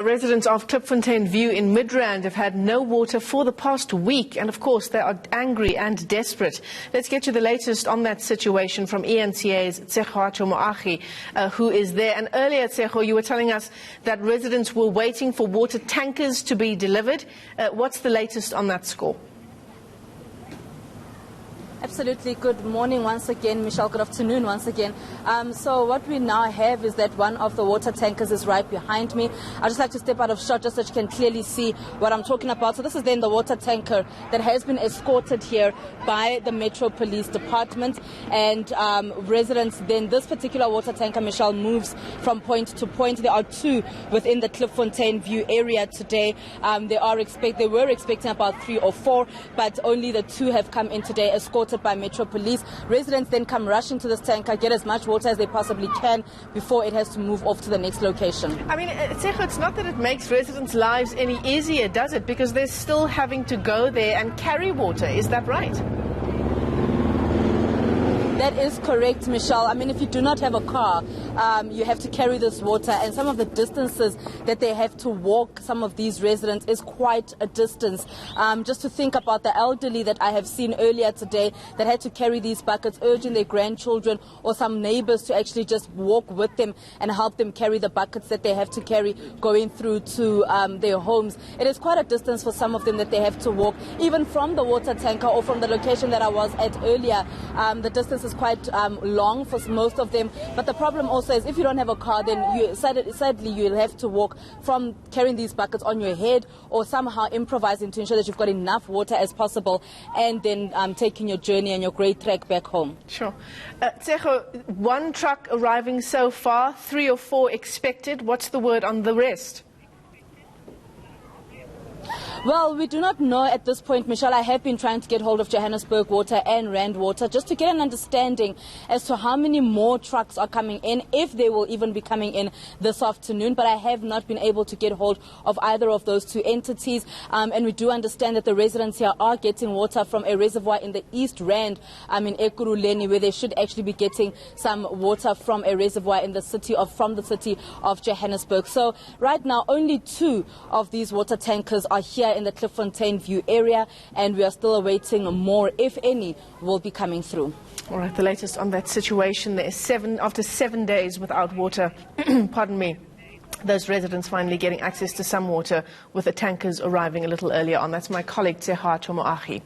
Residents of Klipfontein View in Midrand have had no water for the past week, and of course they are angry and desperate. Let's get you the latest on that situation from ENCA's Moachi, who is there. And earlier, Tsecho, you were telling us that residents were waiting for water tankers to be delivered. What's the latest on that score? Absolutely. Good morning once again, Michelle. Good afternoon once again. So what we now have is that one of the water tankers is right behind me. I'd just like to step out of shot just so you can clearly see what I'm talking about. So this is then the water tanker that has been escorted here by the Metro Police Department. And residents, then this particular water tanker, Michelle, moves from point to point. There are two within the Klipfontein View area today. They were expecting about 3 or 4, but only the 2 have come in today, escorted by Metro Police. Residents then come rushing to this tanker, get as much water as they possibly can before it has to move off to the next location. I mean, it's not that it makes residents' lives any easier, does it? Because they're still having to go there and carry water. Is that right? That is correct, Michelle. I mean, if you do not have a car, you have to carry this water, and some of the distances that they have to walk, some of these residents, is quite a distance. Just to think about the elderly that I have seen earlier today that had to carry these buckets, urging their grandchildren or some neighbors to actually just walk with them and help them carry the buckets that they have to carry going through to their homes. It is quite a distance for some of them that they have to walk, even from the water tanker or from the location that I was at earlier. The distance is quite long for most of them, but the problem also is if you don't have a car, then sadly you'll have to walk from carrying these buckets on your head or somehow improvising to ensure that you've got enough water as possible, and then taking your journey and your great trek back home. Sure. Tsecho, 1 truck arriving so far, 3 or 4 expected. What's the word on the rest? Well, we do not know at this point, Michelle. I have been trying to get hold of Johannesburg Water and Rand Water just to get an understanding as to how many more trucks are coming in, if they will even be coming in this afternoon. But I have not been able to get hold of either of those 2 entities. And we do understand that the residents here are getting water from a reservoir in the East Rand, in Ekurhuleni, where they should actually be getting some water from a reservoir in the city of Johannesburg. So right now, only 2 of these water tankers are here in the Klipfontein View area, and we are still awaiting more, if any, will be coming through. All right, the latest on that situation. There is after 7 days without water, pardon me, those residents finally getting access to some water with the tankers arriving a little earlier on. That's my colleague Moachi.